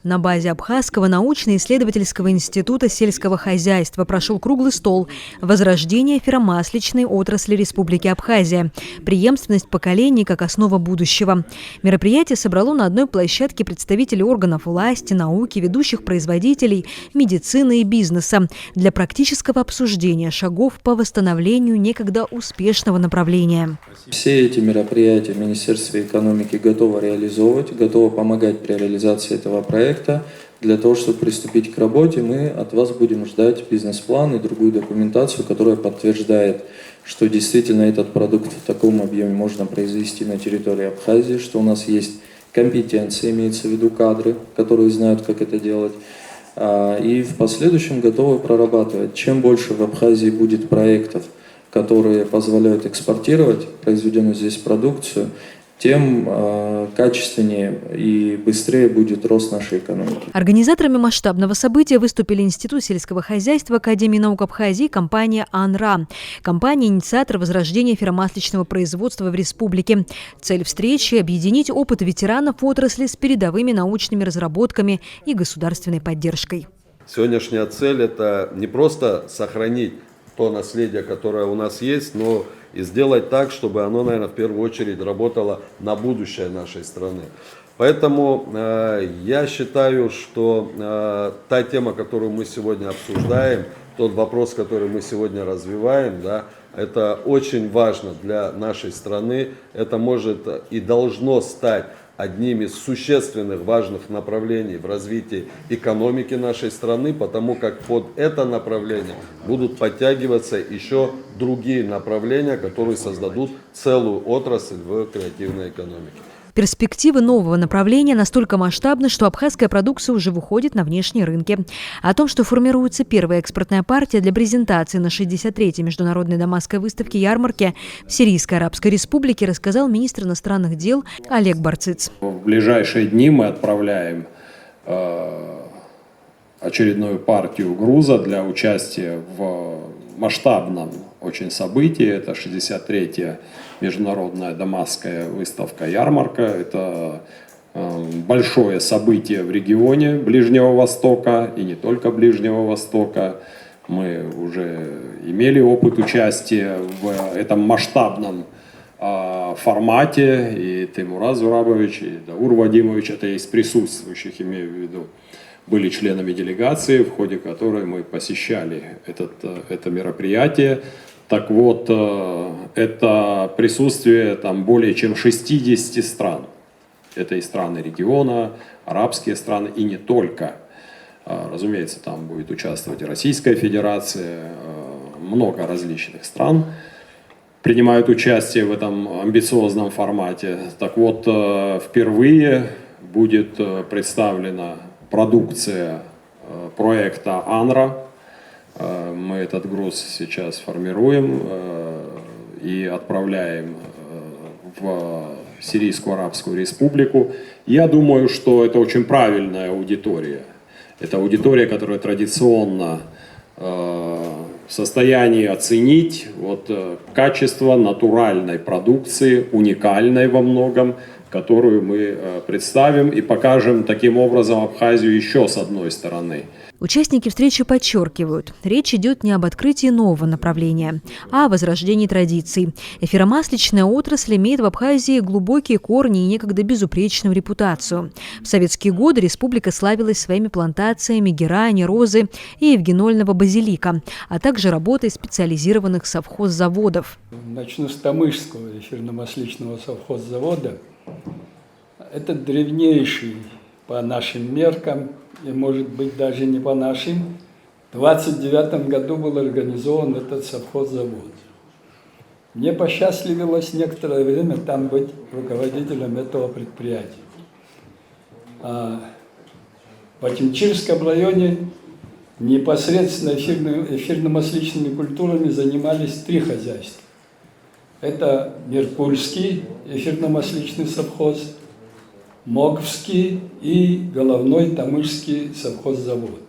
На базе Абхазского научно-исследовательского института сельского хозяйства прошел круглый стол «Возрождение эфиромасличной отрасли Республики Абхазия. Преемственность поколений как основа будущего». Мероприятие собрало на одной площадке представителей органов власти, науки, ведущих производителей, медицины и бизнеса для практического обсуждения шагов по восстановлению некогда успешного направления. Все эти мероприятия Министерство экономики готово реализовывать, готово помогать при реализации этого проекта. Для того, чтобы приступить к работе, мы от вас будем ждать бизнес-план и другую документацию, которая подтверждает, что действительно этот продукт в таком объеме можно произвести на территории Абхазии, что у нас есть компетенция, имеется в виду кадры, которые знают, как это делать. И в последующем готовы прорабатывать. Чем больше в Абхазии будет проектов, которые позволяют экспортировать произведенную здесь продукцию, тем качественнее и быстрее будет рост нашей экономики. Организаторами масштабного события выступили Институт сельского хозяйства Академии наук Абхазии и компания «Анра». Компания – инициатор возрождения эфиромасличного производства в республике. Цель встречи – объединить опыт ветеранов отрасли с передовыми научными разработками и государственной поддержкой. Сегодняшняя цель – это не просто сохранить то наследие, которое у нас есть, но и сделать так, чтобы оно, наверное, в первую очередь работало на будущее нашей страны. Поэтому я считаю, что та тема, которую мы сегодня обсуждаем, тот вопрос, который мы сегодня развиваем, да, это очень важно для нашей страны. Это может и должно стать одним из существенных важных направлений в развитии экономики нашей страны, потому как под это направление будут подтягиваться еще другие направления, которые создадут целую отрасль в креативной экономике. Перспективы нового направления настолько масштабны, что абхазская продукция уже выходит на внешние рынки. О том, что формируется первая экспортная партия для презентации на 63-й международной дамасской выставке ярмарки в Сирийской Арабской Республике, рассказал министр иностранных дел Олег Барциц. В ближайшие дни мы отправляем очередную партию груза для участия в масштабном очень событии. Это 63-я международная дамасская выставка-ярмарка. Это большое событие в регионе Ближнего Востока и не только Ближнего Востока. Мы уже имели опыт участия в этом масштабном формате. И Тимур Зурабович, и Даур Вадимович, это из присутствующих, имею в виду, были членами делегации, в ходе которой мы посещали это мероприятие. Так вот, это присутствие там более чем 60 стран. Это и страны региона, арабские страны, и не только. Разумеется, там будет участвовать и Российская Федерация, много различных стран принимают участие в этом амбициозном формате. Так вот, впервые будет представлена продукция проекта «Анра». Мы этот груз сейчас формируем и отправляем в Сирийскую Арабскую Республику. Я думаю, что это очень правильная аудитория. Это аудитория, которая традиционно в состоянии оценить качество натуральной продукции, уникальной во многом, которую мы представим и покажем таким образом Абхазию еще с одной стороны. Участники встречи подчеркивают, речь идет не об открытии нового направления, а о возрождении традиций. Эфиромасличная отрасль имеет в Абхазии глубокие корни и некогда безупречную репутацию. В советские годы республика славилась своими плантациями герани, розы и евгенольного базилика, а также работой специализированных совхоззаводов. Начну с Тамышского эфирно-масличного совхоззавода. Это древнейший по нашим меркам, и, может быть, даже не по нашим. В 1929 году был организован этот совхоззавод. Мне посчастливилось некоторое время там быть руководителем этого предприятия. В Ачинчирском районе непосредственно эфирно-масличными культурами занимались 3 хозяйства. Это Меркульский эфирно-масличный совхоз, Моговский и головной Тамышский совхоззавод.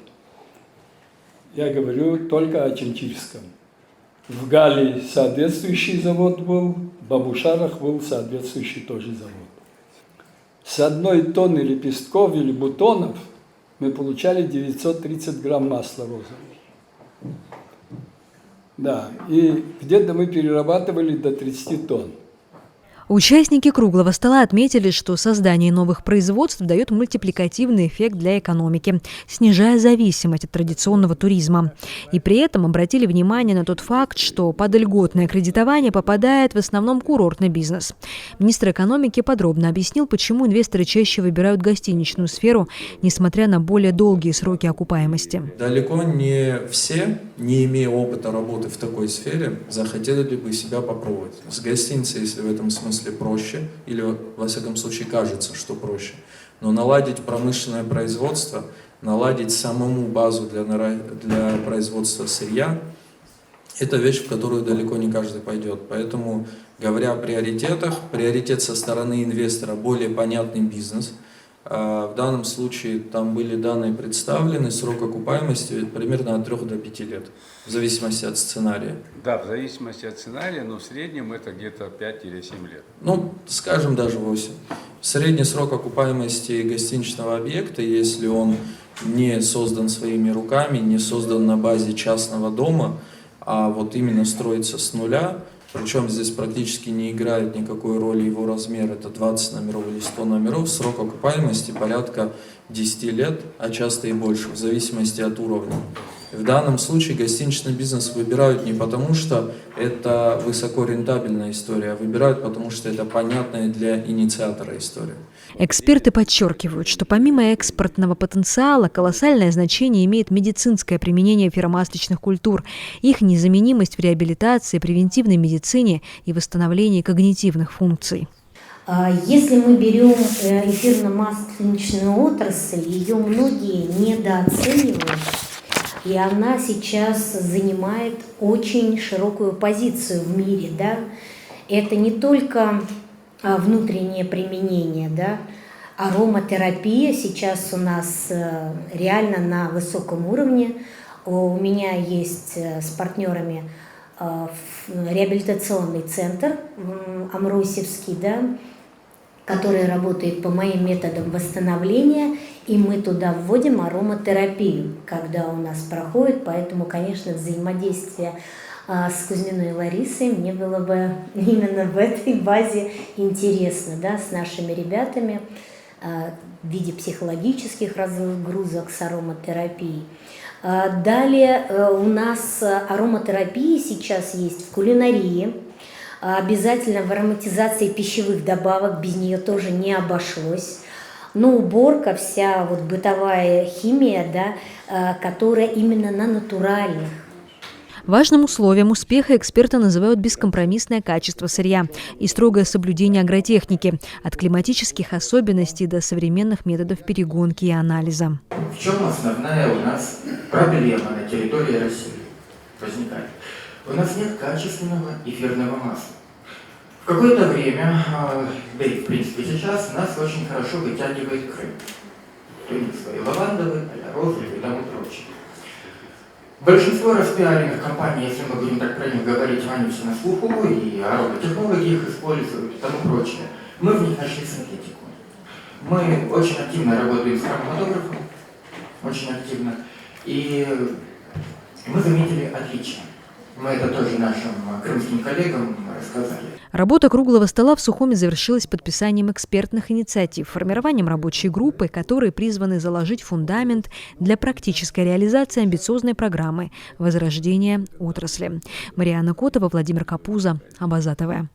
Я говорю только о Ачинчирском. В Гале соответствующий завод был, в Бабушарах был соответствующий тоже завод. с 1 тонны лепестков или бутонов мы получали 930 грамм масла розового. Да, и где-то мы перерабатывали до 30 тонн. Участники круглого стола отметили, что создание новых производств дает мультипликативный эффект для экономики, снижая зависимость от традиционного туризма. И при этом обратили внимание на тот факт, что под льготное кредитование попадает в основном курортный бизнес. Министр экономики подробно объяснил, почему инвесторы чаще выбирают гостиничную сферу, несмотря на более долгие сроки окупаемости. Далеко не все, не имея опыта работы в такой сфере, захотели бы себя попробовать. С гостиницей, если в этом смысле проще, или во всяком случае кажется, что проще. Но наладить промышленное производство, наладить самому базу для производства сырья, это вещь, в которую далеко не каждый пойдет. Поэтому, говоря о приоритетах, приоритет со стороны инвестора более понятный бизнес. В данном случае там были данные представлены, срок окупаемости примерно от 3 до 5 лет, в зависимости от сценария. Да, в зависимости от сценария, но в среднем это где-то 5 или 7 лет. Ну, скажем, даже 8. Средний срок окупаемости гостиничного объекта, если он не создан своими руками, не создан на базе частного дома, а вот именно строится с нуля, причем здесь практически не играет никакой роли его размер, это 20 номеров или 100 номеров, срок окупаемости порядка 10 лет, а часто и больше, в зависимости от уровня. В данном случае гостиничный бизнес выбирают не потому, что это высокорентабельная история, а выбирают потому, что это понятная для инициатора история. Эксперты подчеркивают, что помимо экспортного потенциала колоссальное значение имеет медицинское применение эфиромасличных культур, их незаменимость в реабилитации, превентивной медицине и восстановлении когнитивных функций. Если мы берем эфирно-масличную отрасль, ее многие недооценивают, и она сейчас занимает очень широкую позицию в мире. Да? Это не только внутреннее применение, да? Ароматерапия сейчас у нас реально на высоком уровне. У меня есть с партнерами реабилитационный центр Амросевский, да, который работает по моим методам восстановления, и мы туда вводим ароматерапию, когда у нас проходит, поэтому, конечно, взаимодействие с Кузьминой Ларисой мне было бы именно в этой базе интересно, да, с нашими ребятами в виде психологических разгрузок с ароматерапией. Далее у нас ароматерапия сейчас есть в кулинарии, обязательно в ароматизации пищевых добавок, без нее тоже не обошлось. Но уборка, вся вот бытовая химия, да, которая именно на натуральных. Важным условием успеха эксперты называют бескомпромиссное качество сырья и строгое соблюдение агротехники, от климатических особенностей до современных методов перегонки и анализа. В чем основная у нас проблема на территории России возникает? У нас нет качественного эфирного масла. В какое-то время, да и в принципе сейчас, нас очень хорошо вытягивает Крым. Тунисовый, лавандовый, розовый и тому прочее. Большинство распиаренных компаний, если мы будем так про них говорить, они все на слуху, и ароматехнологи их используют и тому прочее. Мы в них нашли синтетику. Мы очень активно работаем с хроматографом, очень активно, и мы заметили отличия. Мы это тоже нашим крымским коллегам рассказали. Работа круглого стола в Сухуми завершилась подписанием экспертных инициатив, формированием рабочей группы, которые призваны заложить фундамент для практической реализации амбициозной программы возрождения отрасли. Марианна Котова, Владимир Капуза, Абаза ТВ.